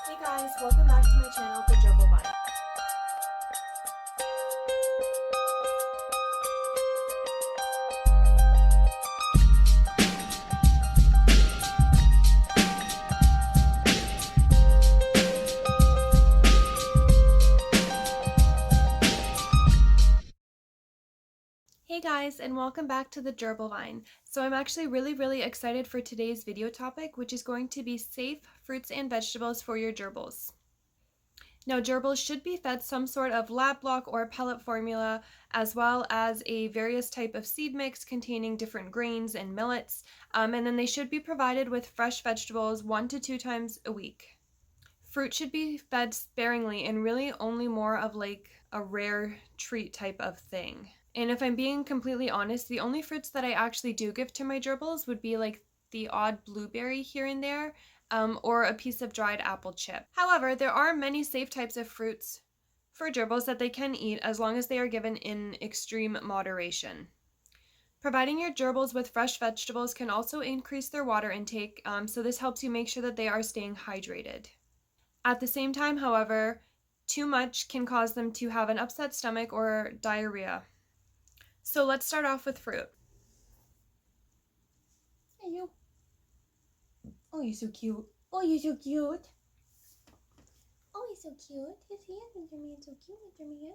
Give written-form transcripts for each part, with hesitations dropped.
Hey guys, welcome back to my channel, the Gerbil Vine. Hey guys, and welcome back to the Gerbil Vine. So I'm actually really excited for today's video topic, which is going to be safe fruits and vegetables for your gerbils. Now, gerbils should be fed some sort of lab block or pellet formula, as well as a various type of seed mix containing different grains and millets, and then they should be provided with fresh vegetables 1 to 2 times a week. Fruit should be fed sparingly and really only more of like a rare treat type of thing. And if I'm being completely honest, the only fruits that I actually do give to my gerbils would be like the odd blueberry here and there, or a piece of dried apple chip. However, there are many safe types of fruits for gerbils that they can eat as long as they are given in extreme moderation. Providing your gerbils with fresh vegetables can also increase their water intake, so this helps you make sure that they are staying hydrated. At the same time, however, too much can cause them to have an upset stomach or diarrhea. So let's start off with fruit. Hey you. Oh, you're so cute. Oh, you're so cute. Oh, he's so cute. His hand, Mr. Man, so cute, Mr. Man.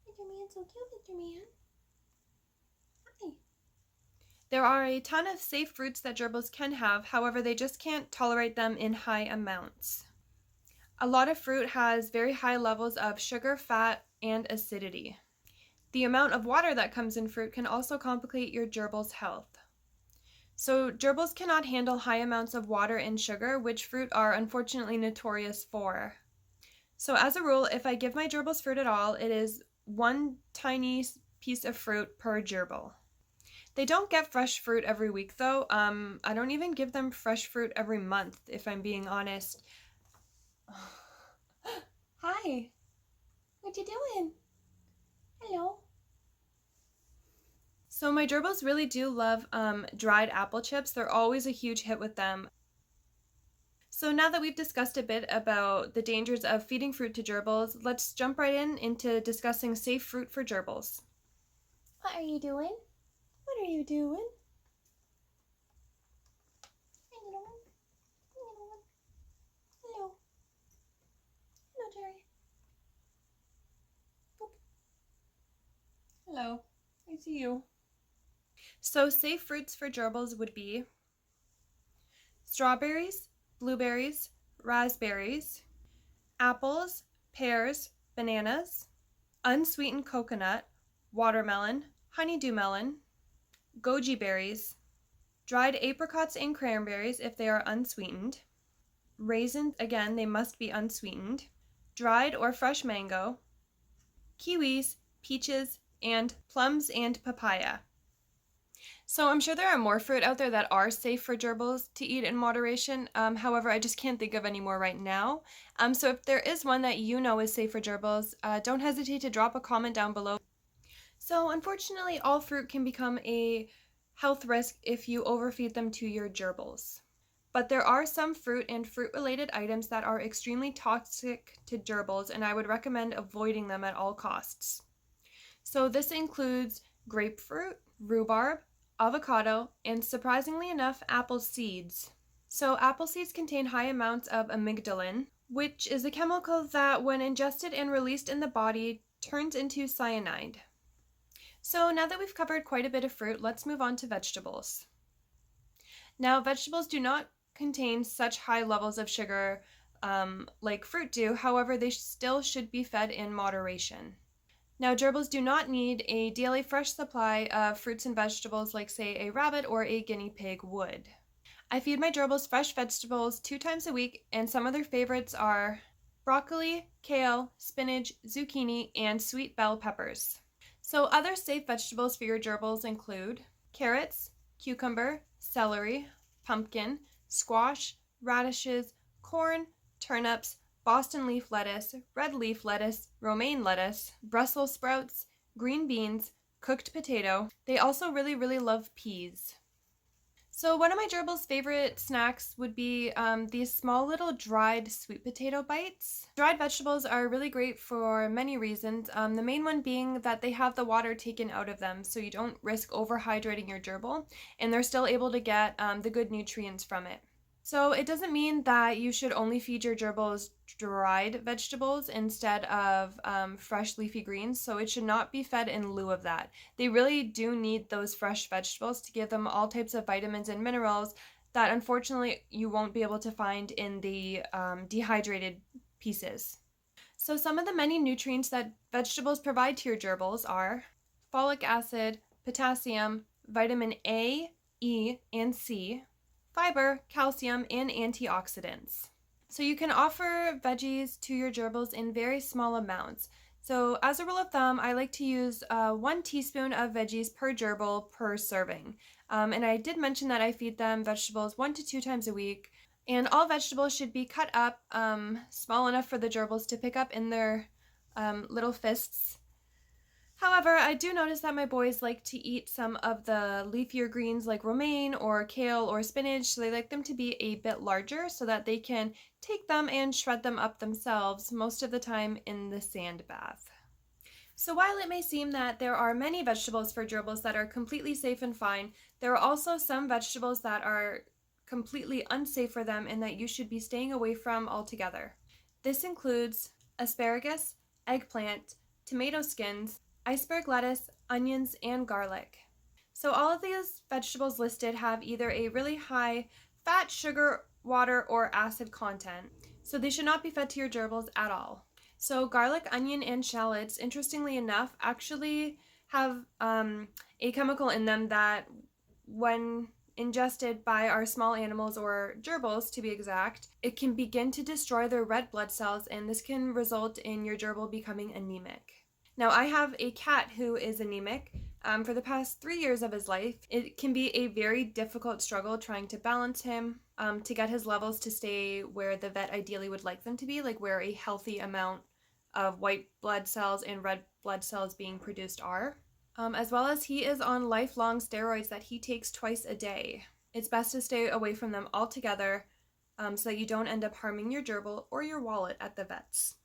Mr. Man, so cute, Mr. Man. Hi. There are a ton of safe fruits that gerbils can have, however, they just can't tolerate them in high amounts. A lot of fruit has very high levels of sugar, fat, and acidity. The amount of water that comes in fruit can also complicate your gerbil's health. So gerbils cannot handle high amounts of water and sugar, which fruit are unfortunately notorious for. So as a rule, if I give my gerbils fruit at all, it is one tiny piece of fruit per gerbil. They don't get fresh fruit every week though. I don't even give them fresh fruit every month, if I'm being honest. Hi. What you doing? Hello. So my gerbils really do love dried apple chips. They're always a huge hit with them. So now that we've discussed a bit about the dangers of feeding fruit to gerbils, let's jump right into discussing safe fruit for gerbils. What are you doing? What are you doing? Hello. Hello, Jerry. Boop. Hello. I see you. So safe fruits for gerbils would be strawberries, blueberries, raspberries, apples, pears, bananas, unsweetened coconut, watermelon, honeydew melon, goji berries, dried apricots and cranberries if they are unsweetened, raisins, again, they must be unsweetened, dried or fresh mango, kiwis, peaches, and plums and papaya. So I'm sure there are more fruit out there that are safe for gerbils to eat in moderation. However, I just can't think of any more right now. So if there is one that you know is safe for gerbils, don't hesitate to drop a comment down below. So unfortunately, all fruit can become a health risk if you overfeed them to your gerbils. But there are some fruit and fruit-related items that are extremely toxic to gerbils, and I would recommend avoiding them at all costs. So this includes grapefruit, rhubarb, avocado, and surprisingly enough, apple seeds. So apple seeds contain high amounts of amygdalin, which is a chemical that when ingested and released in the body turns into cyanide. So now that we've covered quite a bit of fruit, let's move on to vegetables. Now, vegetables do not contain such high levels of sugar like fruit do, however, they still should be fed in moderation. Now, gerbils do not need a daily fresh supply of fruits and vegetables like, say, a rabbit or a guinea pig would. I feed my gerbils fresh vegetables 2 times a week, and some of their favorites are broccoli, kale, spinach, zucchini, and sweet bell peppers. So other safe vegetables for your gerbils include carrots, cucumber, celery, pumpkin, squash, radishes, corn, turnips, Boston leaf lettuce, red leaf lettuce, romaine lettuce, Brussels sprouts, green beans, cooked potato. They also really love peas. So one of my Gerbil's favorite snacks would be these small little dried sweet potato bites. Dried vegetables are really great for many reasons. The main one being that they have the water taken out of them, so you don't risk overhydrating your gerbil, and they're still able to get the good nutrients from it. So it doesn't mean that you should only feed your gerbils dried vegetables instead of fresh leafy greens. So it should not be fed in lieu of that. They really do need those fresh vegetables to give them all types of vitamins and minerals that unfortunately you won't be able to find in the dehydrated pieces. So some of the many nutrients that vegetables provide to your gerbils are folic acid, potassium, vitamin A, E, and C, fiber, calcium, and antioxidants. So you can offer veggies to your gerbils in very small amounts. So as a rule of thumb, I like to use 1 teaspoon of veggies per gerbil per serving. And I did mention that I feed them vegetables 1 to 2 times a week. And all vegetables should be cut up small enough for the gerbils to pick up in their little fists. However, I do notice that my boys like to eat some of the leafier greens like romaine or kale or spinach, so they like them to be a bit larger so that they can take them and shred them up themselves most of the time in the sand bath. So while it may seem that there are many vegetables for gerbils that are completely safe and fine, there are also some vegetables that are completely unsafe for them and that you should be staying away from altogether. This includes asparagus, eggplant, tomato skins, iceberg lettuce, onions, and garlic. So all of these vegetables listed have either a really high fat, sugar, water, or acid content, so they should not be fed to your gerbils at all. So garlic, onion, and shallots, interestingly enough, actually have a chemical in them that when ingested by our small animals, or gerbils to be exact, it can begin to destroy their red blood cells, and this can result in your gerbil becoming anemic. Now, I have a cat who is anemic. For the past 3 years of his life, it can be a very difficult struggle trying to balance him, to get his levels to stay where the vet ideally would like them to be, like where a healthy amount of white blood cells and red blood cells being produced are. As well as he is on lifelong steroids that he takes twice a day. It's best to stay away from them altogether so that you don't end up harming your gerbil or your wallet at the vet's.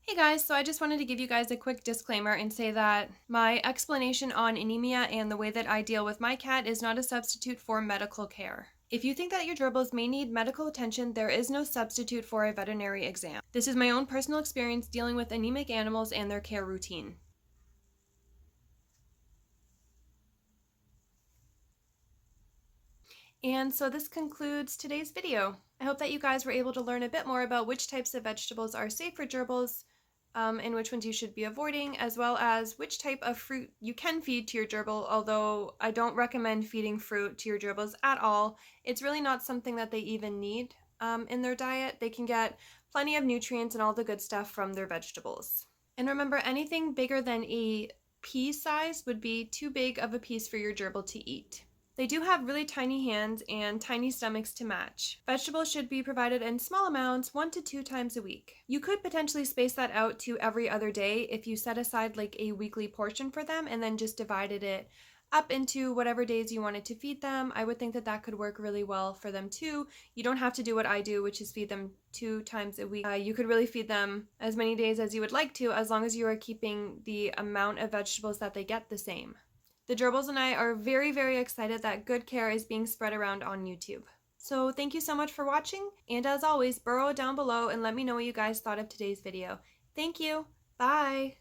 Hey guys, so I just wanted to give you guys a quick disclaimer and say that my explanation on anemia and the way that I deal with my cat is not a substitute for medical care. If you think that your gerbils may need medical attention, there is no substitute for a veterinary exam. This is my own personal experience dealing with anemic animals and their care routine. And so this concludes today's video. I hope that you guys were able to learn a bit more about which types of vegetables are safe for gerbils, and which ones you should be avoiding, as well as which type of fruit you can feed to your gerbil, although I don't recommend feeding fruit to your gerbils at all. It's really not something that they even need in their diet. They can get plenty of nutrients and all the good stuff from their vegetables. And remember, anything bigger than a pea size would be too big of a piece for your gerbil to eat. They do have really tiny hands and tiny stomachs to match. Vegetables should be provided in small amounts 1 to 2 times a week. You could potentially space that out to every other day if you set aside like a weekly portion for them and then just divided it up into whatever days you wanted to feed them. I would think that that could work really well for them too. You don't have to do what I do, which is feed them 2 times a week. You could really feed them as many days as you would like to, as long as you are keeping the amount of vegetables that they get the same. The gerbils and I are very, very excited that good care is being spread around on YouTube. So thank you so much for watching, and as always, burrow down below and let me know what you guys thought of today's video. Thank you. Bye.